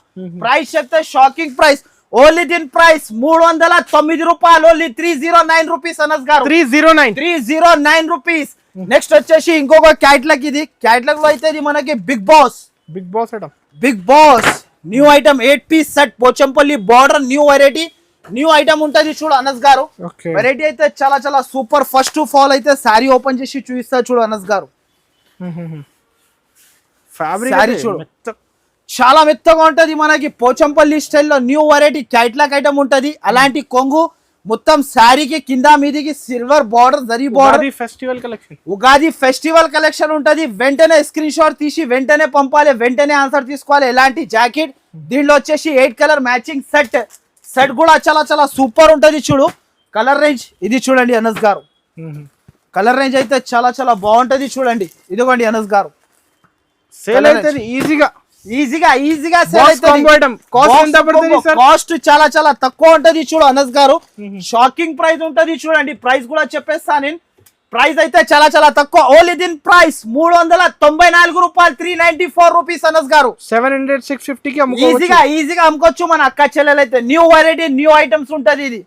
ప్రైస్ చెప్తే షాకింగ్ ప్రైస్. ఓన్లీ దీని ప్రైస్ 309 రూపాయలు. ఓన్లీ 309 రూపీస్ అనస్ గారు. 309 రూపీస్. నెక్స్ట్ వచ్చేసి ఇంకొక క్యాట్లాగ్. ఇది క్యాట్లాగ్ లో అయితే ఇది మనకి big boss new item 8 piece set Pochampalli border new item ఉంటది చూడు అనస్ గారు. వెరైటీ అయితే చాలా చాలా సూపర్. ఫస్ట్ ఆఫ్ ఆల్ అయితే శారీ ఓపెన్ చేసి చూపిస్తా చూడు అనస్ గారు. శారీ చూడు చాలా మెత్తగా ఉంటది. మనకి పోచంపల్లి స్టైల్లో న్యూ వెరైటీ క్యాట్లాగ్ ఐటమ్ ఉంటది. అలాంటి కొంగు మొత్తం శారీకి కింద మీదికి silver border zari border Ugadi festival collection ఉంటది. వెంటనే స్క్రీన్ షాట్ తీసి వెంటనే పంపాలి, వెంటనే ఆన్సర్ తీసుకోవాలి. ఎలాంటి జాకెట్ దీనిలో వచ్చేసి 8 కలర్ మ్యాచింగ్ సెట్ కూడా చాలా చాలా సూపర్ ఉంటది చూడు. కలర్ రేంజ్ ఇది చూడండి అనస్ గారు. కలర్ రేంజ్ అయితే చాలా చాలా బాగుంటది చూడండి. ఇదిగోండి అనస్ గారు. సేల్ అయితే ఈజీగా కాస్ట్ చాలా చాలా తక్కువ ఉంటది చూడు అనస్ గారు. షాకింగ్ ప్రైస్ ఉంటది చూడండి. ప్రైస్ కూడా చెప్పేస్తా నేను. ప్రైస్ అయితే చాలా చాలా తక్కువ. ఓన్లీ దీని ప్రైస్ 394 రూపాయలు. 394 రూపీస్ అనస్ గారు. 700-650 ఈజీగా అమ్ముకోవచ్చు మన అక్క చెల్లెలు అయితే. న్యూ వెరైటీ న్యూ ఐటమ్స్ ఉంటది ఇది.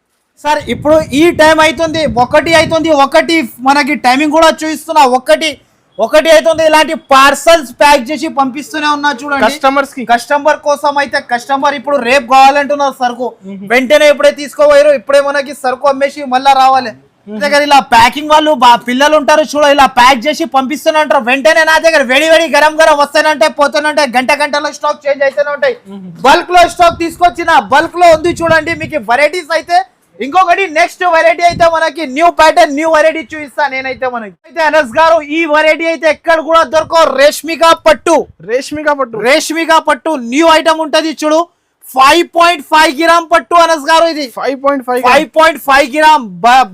సార్ ఇప్పుడు ఈ టైం అవుతుంది 1 అవుతుంది. 1 మనకి టైమింగ్ కూడా చూపిస్తున్నా. 1 అవుతుంది. ఇలాంటి పార్సల్స్ ప్యాక్ చేసి పంపిస్తూనే ఉన్నా చూడండి కస్టమర్ కోసం అయితే. కస్టమర్ ఇప్పుడు రేపు కావాలంటున్నారు సరుకు. వెంటనే ఇప్పుడే తీసుకోపోయారు. ఇప్పుడే మనకి సరుకు అమ్మేసి మళ్ళా రావాలి. దగ్గర ఇలా ప్యాకింగ్ వాళ్ళు పిల్లలు ఉంటారు చూడ, ఇలా ప్యాక్ చేసి పంపిస్తూనే ఉంటారు. వెంటనే నా దగ్గర వేడి గరం వస్తానంటే పోతానంటే గంటలో స్టాక్ చేంజ్ అయితేనే ఉంటాయి. బల్క్ లో స్టాక్ తీసుకొచ్చిన బల్క్ లో ఉంది చూడండి. మీకు వెరైటీస్ అయితే ఇంకొకటి నెక్స్ట్ వెరైటీ అయితే మనకి న్యూ ప్యాటర్న్ న్యూ వెరైటీ చూపిస్తా నేనైతే. మనకి అయితే అనస్ గారు ఈ వెరైటీ అయితే ఎక్కడ కూడా దొరకవు. రేష్మిగా పట్టు న్యూ ఐటమ్ ఉంటది చూడు. 5.5 గ్రామ్ పట్టు అనస్ గారు. ఇది 5.5 గ్రామ్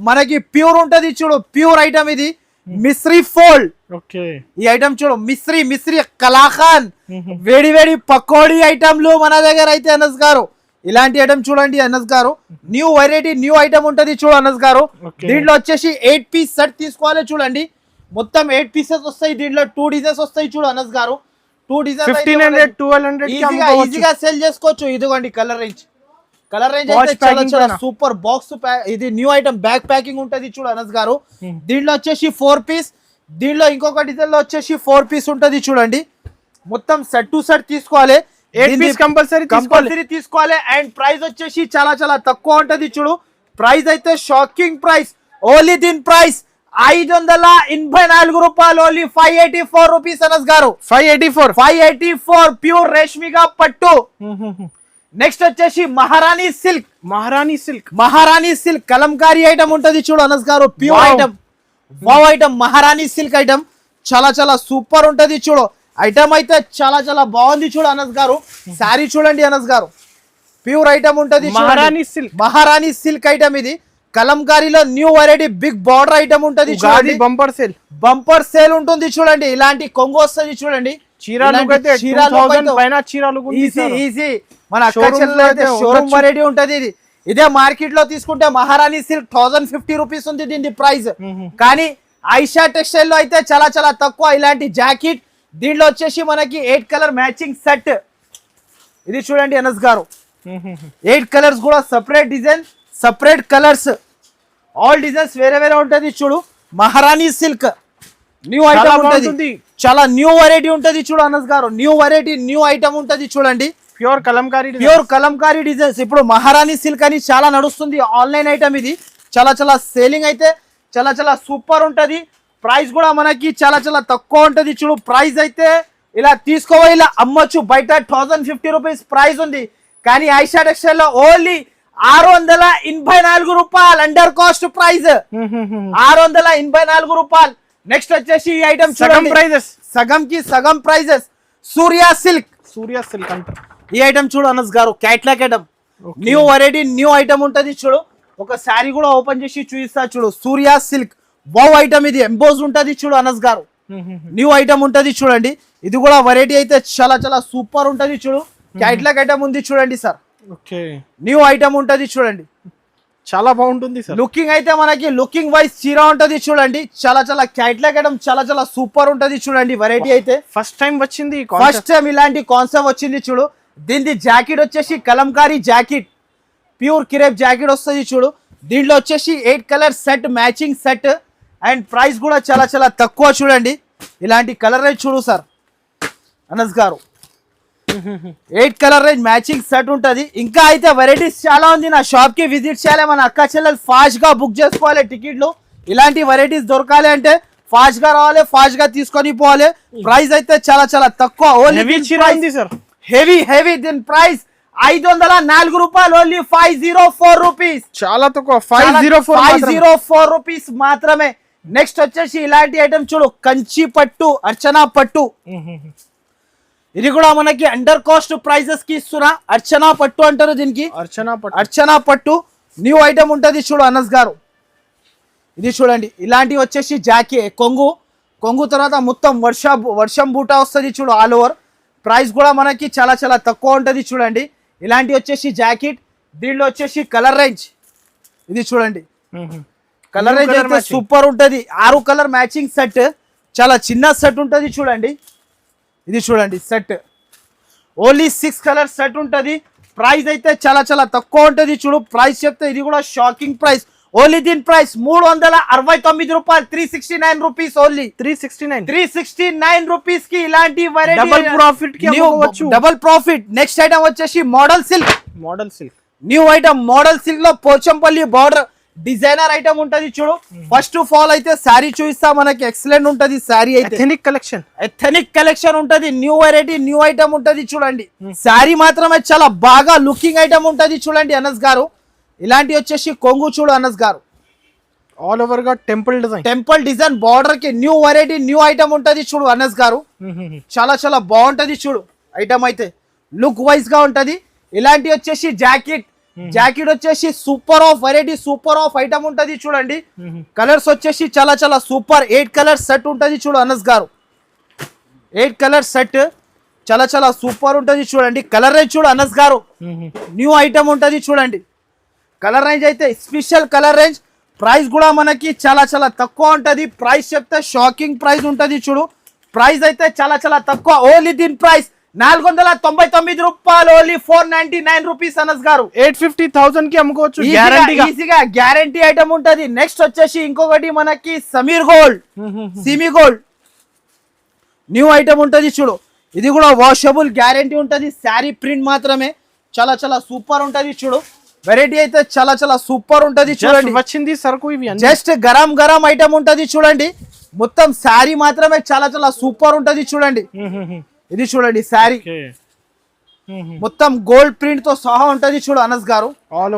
మనకి ప్యూర్ ఉంటది చూడు. ప్యూర్ ఐటమ్ ఇది. మిశ్రీ ఫోల్డ్. ఈ ఐటమ్ చూడు మిశ్రీ కలాఖాన్ వేడి పకోడీ ఐటమ్లు మన దగ్గర అయితే అనస్ గారు. ఇలాంటి ఐటమ్ చూడండి అనస్ గారు. న్యూ వెరైటీ న్యూ ఐటమ్ ఉంటది చూడు అనస్ గారు. దీంట్లో వచ్చేసి 8 పీస్ సెట్ తీసుకోవాలి చూడండి. మొత్తం 8 పీసెస్ వస్తాయి. దీంట్లో 2 డిజైన్స్ వస్తాయి చూడు అనస్ గారు. 2 డిజైన్స్ 1500-1200 ఈజీగా సేల్ చేసుకోవచ్చు. ఇదిగోండి కలర్ రేంజ్ అయితే చాలా సూపర్ బాక్స్. ఇది న్యూ ఐటమ్ బ్యాగ్ ప్యాకింగ్ ఉంటది చూడు అనస్ గారు. దీంట్లో వచ్చేసి 4 పీస్. దీంట్లో ఇంకొక డిజైన్ లో వచ్చేసి 4 పీస్ ఉంటది చూడండి. మొత్తం సెట్ టు సెట్ తీసుకోవాలి. 8 పీస్ కంపల్సరీ తీసుకోవాలి. అండ్ ప్రైస్ వచ్చేసి చాలా చాలా తక్కువ ఉంటది చూడు. ప్రైస్ అయితే షాకింగ్ ప్రైస్. ఓన్లీ దీని ప్రైస్ 584 రూపాయలు. ఓన్లీ 584 రూపీస్ అనస్ గారు. 584 ప్యూర్ రేష్మిగా పట్టు. నెక్స్ట్ వచ్చేసి మహారాణి సిల్క్ కలంకారీ ఐటమ్ ఉంటది చూడు అనస్ గారు. ప్యూర్ ఐటమ్ వావ్ ఐటమ్ మహారాణి సిల్క్ ఐటమ్ చాలా చాలా సూపర్ ఉంటది చూడు. ఐటమ్ అయితే చాలా చాలా బాగుంది చూడు అనస్ గారు. శారీ చూడండి అనస్ గారు. ప్యూర్ ఐటమ్ ఉంటది మహారాణి సిల్క్ ఐటమ్. ఇది కలంకారీలో new variety big border item ఉంటది చూడండి. బంపర్ సేల్ ఉంటుంది చూడండి. ఇలాంటి కొంగు వస్తుంది చూడండి. ఈజీ మన అక్క చెల్లెలు అయితే షోరూమ్ వెరైటీ ఉంటది. ఇది ఇదే మార్కెట్ లో తీసుకుంటే మహారాణి సిల్క్ 1050 రూపీస్ ఉంది దీని ప్రైస్. కానీ ఐషా టెక్స్టైల్ లో అయితే చాలా చాలా తక్కువ. ఇలాంటి జాకెట్ దీంట్లో వచ్చేసి మనకి 8 కలర్ మ్యాచింగ్ సెట్. ఇది చూడండి అనస్ గారు. 8 కలర్స్ కూడా separate design separate colours. All designs వేరే ఉంటది చూడు. మహారాణి సిల్క్ న్యూ ఐటమ్ ఉంటది. చాలా న్యూ వెరైటీ ఉంటది చూడు అనస్ గారు. న్యూ వెరైటీ న్యూ ఐటమ్ ఉంటది చూడండి. Pure Kalamkari designs. ఇప్పుడు మహారాణి సిల్క్ అని చాలా నడుస్తుంది, ఆన్లైన్ ఐటమ్ ఇది. చాలా సేలింగ్ అయితే చాలా సూపర్ ఉంటది. ప్రైస్ కూడా మనకి చాలా తక్కువ ఉంటది. చూడు ప్రైస్ అయితే ఇలా తీసుకోవాలి, ఇలా అమ్మొచ్చు. బయట 1050 రూపీస్ ప్రైస్ ఉంది, కానీ ఐషా టెక్స్టైల్ లో ఓన్లీ 684 రూపాయలు అండర్ కాస్ట్ ప్రైస్. 684 రూపాయలు. నెక్స్ట్ వచ్చేసి ఈ ఐటమ్ సగం ప్రైజెస్ సూర్య సిల్క్ అంటారు. ఈ ఐటమ్ చూడు అనస్ గారు, catalogue item, new variety, new item ఉంటది. చూడు ఒక శారీ కూడా ఓపెన్ చేసి చూపిస్తా. చూడు సూర్య సిల్క్ వావ్ ఐటమ్, ఇది ఎంబోజ్ ఉంటది. చూడు అనస్ గారు, న్యూ ఐటమ్ ఉంటది. చూడండి ఇది కూడా వెరైటీ అయితే చాలా సూపర్ ఉంటది. చూడు క్యాట్లాగ్ ఐటమ్ ఉంది చూడండి సార్. న్యూ ఐటమ్ ఉంటది చూడండి, చాలా బాగుంటుంది సార్. లుకింగ్ అయితే మనకి లుకింగ్ వైజ్ చీర ఉంటది చూడండి. చాలా క్యాట్లాగ్ ఐటమ్ చాలా సూపర్ ఉంటది చూడండి. వెరైటీ అయితే ఫస్ట్ టైం వచ్చింది, ఫస్ట్ టైం ఇలాంటి కాన్సెప్ట్ వచ్చింది. చూడు దీని జాకెట్ వచ్చేసి Kalamkari jacket, pure crepe jacket వస్తుంది. చూడు దీంట్లో వచ్చేసి 8 colour set, matching set, and price కూడా చాలా తక్కువ. చూడండి ఇలాంటి కలర్ రేంజ్ చూడు సార్ అనస్ గారు, 8 కలర్ రేంజ్ మ్యాచింగ్ సెట్ ఉంటది. ఇంకా అయితే వెరైటీస్ చాలా ఉంది. నా షాప్ కి విజిట్ చేయాలి, మన అక్క చెల్లెలు ఫాస్ట్ గా బుక్ చేసుకోవాలి టికెట్లు. ఇలాంటి వెరైటీస్ దొరకాలి అంటే ఫాస్ట్ గా రావాలి, ఫాస్ట్ గా తీసుకొని పోవాలి. ప్రైస్ అయితే చాలా తక్కువ. హెవీ దీని ప్రైస్ 504 రూపాయలు, ఓన్లీ 504 రూపీస్. చాలా తక్కువ, 504 రూపీస్ మాత్రమే. నెక్స్ట్ వచ్చేసి ఇలాంటి ఐటమ్ చూడు, కంచి పట్టు, అర్చనా పట్టు. ఇది కూడా మనకి అండర్ కాస్ట్ ప్రైజెస్ కి ఇస్తున్నా. అర్చనా పట్టు అంటారు దీనికి, అర్చనా పట్టు న్యూ ఐటమ్ ఉంటది. చూడు అనస్ గారు, ఇది చూడండి. ఇలాంటివి వచ్చేసి కొంగు తర్వాత మొత్తం వర్షం బూటా వస్తుంది. చూడు ఆల్ ఓవర్. ప్రైస్ కూడా మనకి చాలా తక్కువ ఉంటది. చూడండి ఇలాంటి వచ్చేసి జాకెట్. దీనిలో వచ్చేసి కలర్ రేంజ్ ఇది చూడండి. కలర్ రేంజ్ అయితే సూపర్ ఉంటది. 6 కలర్ మ్యాచింగ్ సెట్, చాలా చిన్న సెట్ ఉంటది. చూడండి ఇది చూడండి సెట్, ఓన్లీ 6 కలర్ సెట్ ఉంటది. ప్రైస్ అయితే చాలా తక్కువ ఉంటది. చూడు ప్రైస్ చెప్తే ఇది కూడా షాకింగ్ ప్రైస్. ఓన్లీ దీని ప్రైస్ 369 రూపాయలు, 369 రూపీస్, ఓన్లీ 369 రూపీస్ కి ఇలాంటి డబుల్ ప్రాఫిట్. నెక్స్ట్ ఐటమ్ వచ్చేసి model silk new item. Model silk లో పోచంపల్లి బార్డర్ డిజైనర్ ఐటమ్ ఉంటది. చూడు ఫస్ట్ ఆఫ్ ఆల్ అయితే శారీ చూపిస్తా. మనకి ఎక్సలెంట్ ఉంటది శారీ అయితే, ఎథెనిక్ కలెక్షన్ ఉంటది. న్యూ వెరైటీ, న్యూ ఐటమ్ ఉంటది. చూడండి శారీ మాత్రమే చాలా బాగా లుకింగ్ ఐటమ్ ఉంటది. చూడండి అనస్ గారు, ఇలాంటి వచ్చేసి కొంగు చూడు అనస్ గారు, ఆల్ ఓవర్ గా టెంపుల్ డిజైన్ బార్డర్ కి న్యూ వెరైటీ, న్యూ ఐటమ్ ఉంటది. చూడు అనస్ గారు, చాలా బాగుంటది. చూడు ఐటమ్ అయితే లుక్ వైజ్ గా ఉంటది. ఇలాంటి వచ్చేసి జాకెట్ వచ్చేసి super of variety, super of item ఉంటది. చూడండి కలర్స్ వచ్చేసి చాలా సూపర్. 8 కలర్ సెట్ ఉంటది. చూడు అనస్ గారు, 8 కలర్ సెట్ చాలా సూపర్ ఉంటది. చూడండి కలర్ రేంజ్ చూడు అనస్ గారు, న్యూ ఐటమ్ ఉంటది. చూడండి కలర్ రేంజ్ అయితే స్పెషల్ కలర్ రేంజ్. ప్రైస్ కూడా మనకి చాలా తక్కువ ఉంటది. ప్రైస్ చెప్తే షాకింగ్ ప్రైస్ ఉంటది. చూడు ప్రైస్ అయితే చాలా తక్కువ. ఓన్లీ దీని ప్రైస్ 499 రూపాయలు, ఓన్లీ 499 రూపీస్ అనస్ గారు. 850,000 కి అమ్ముకోవచ్చు ఈజీగా, గ్యారంటీ ఐటమ్ ఉంటది. నెక్స్ట్ వచ్చేసి ఇంకొకటి మనకి Sameer gold, Simi gold new item ఉంటది. చూడు ఇది కూడా వాషబుల్, గ్యారంటీ ఉంటది. శారీ ప్రింట్ మాత్రమే, చాలా సూపర్ ఉంటది. చూడు వెరైటీ అయితే చాలా సూపర్ ఉంటది. చూడండి వచ్చింది సరుకు, ఇవి జస్ట్ గరం ఐటమ్ ఉంటది. చూడండి మొత్తం శారీ మాత్రమే చాలా సూపర్ ఉంటది. చూడండి ఇది చూడండి శారీ మొత్తం గోల్డ్ ప్రింట్ తో సహా ఉంటది. చూడు అనస్ గారు, ఆల్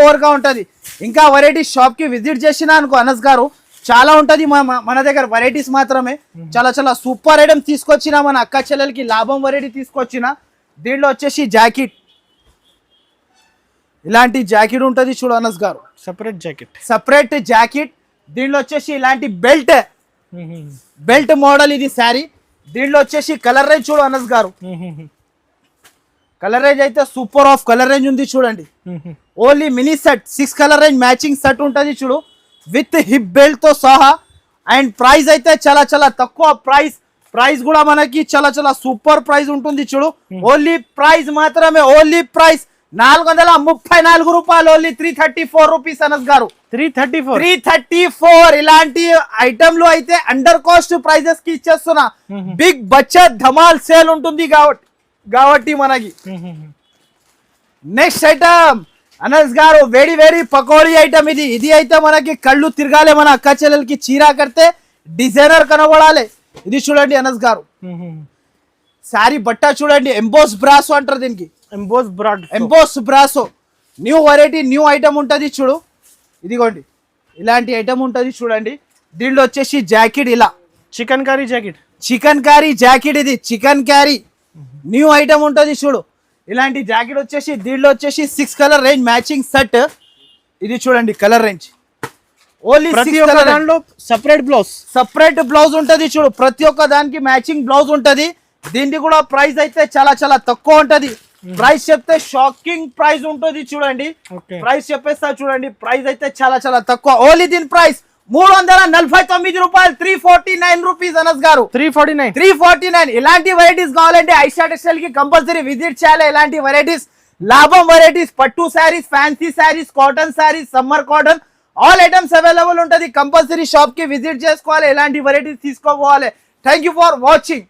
ఓవర్ గా ఉంటది. ఇంకా వెరైటీ షాప్ కి విజిట్ చేసినా అనుకో అనస్ గారు, చాలా ఉంటది మన దగ్గర వెరైటీస్ మాత్రమే. చాలా సూపర్ ఐటమ్ తీసుకొచ్చిన మన అక్క చెల్లెలకి లాభం వెరైటీ తీసుకొచ్చిన. దీంట్లో వచ్చేసి జాకెట్, ఇలాంటి జాకెట్ ఉంటది. చూడు అనస్ గారు, సపరేట్ జాకెట్. దీంట్లో వచ్చేసి ఇలాంటి బెల్ట్ మోడల్ ఇది శారీ. దీంట్లో వచ్చేసి కలర్ రేంజ్ చూడు అనస్ గారు, కలర్ రేంజ్ అయితే సూపర్ ఆఫ్ కలర్ రేంజ్ ఉంది. చూడండి only mini set, 6 colour range matching set ఉంటది. చూడు విత్ హిప్ బెల్ట్ తో సహా. అండ్ ప్రైస్ అయితే చాలా తక్కువ ప్రైస్ కూడా మనకి చాలా సూపర్ ప్రైస్ ఉంటుంది. చూడు ఓన్లీ ప్రైస్ మాత్రమే, ఓన్లీ ప్రైస్ 434 రూపాయలు, ఓన్లీ 334 రూపీస్ అనస్ గారు. 334 ఇలాంటి ఐటమ్లు అయితే అండర్ కాస్ట్ ప్రైజెస్ కి ఇచ్చేస్తున్నా. బిగ్ బడ్జెట్ ధమాల్ సేల్ ఉంటుంది కాబట్టి కాబట్టి మనకి నెక్స్ట్ ఐటమ్ అనస్ గారు వేడి వేడి పకోడీ ఐటమ్ ఇది అయితే మనకి కళ్ళు తిరగాలి మన అక్క చెల్లెలకి చీర కడితే డిజైనర్ కనబడాలి. ఇది చూడండి అనస్ గారు శారీ బట్ట చూడండి ఎంబోస్ బ్రాసో అంటారు దీనికి. Emboss brasso new variety new item ఉంటుంది చూడు. ఇదిగోండి ఇలాంటి ఐటమ్ ఉంటుంది చూడండి. దీంట్లో వచ్చేసి జాకెట్ ఇలా చికెన్ కర్రీ జాకెట్ ఇది చికెన్ క్యారీ న్యూ ఐటమ్ ఉంటుంది చూడు. ఇలాంటి జాకెట్ వచ్చేసి దీంట్లో వచ్చేసి 6 కలర్ రేంజ్ మ్యాచింగ్ సెట్. ఇది చూడండి colour range only separate blouse ఉంటది చూడు. ప్రతి ఒక్క దానికి మ్యాచింగ్ బ్లౌజ్ ఉంటది. దీనికి కూడా ప్రైస్ అయితే చాలా చాలా తక్కువ ఉంటది. ప్రైస్ చెప్తే షాకింగ్ ప్రైస్ ఉంటుంది చూడండి. ప్రైస్ చెప్పేస్తా చూడండి. ప్రైస్ అయితే చాలా చాలా తక్కువ. ఓన్లీ దీని ప్రైస్ 349 రూపాయలు 349 రూపీస్ అనస్ గారు 349. ఇలాంటి వెరైటీస్ కావాలంటే ఐషా టెక్స్టైల్ కి కంపల్సరీ విజిట్ చేయాలి. ఇలాంటి వెరైటీస్ లాభం వెరైటీస్ పట్టు saris fancy saris cotton saris summer cotton all items available ఉంటది. కంపల్సరీ షాప్ కి విజిట్ చేసుకోవాలి. ఇలాంటి వెరైటీస్ తీసుకోవాలి. Thank you for watching.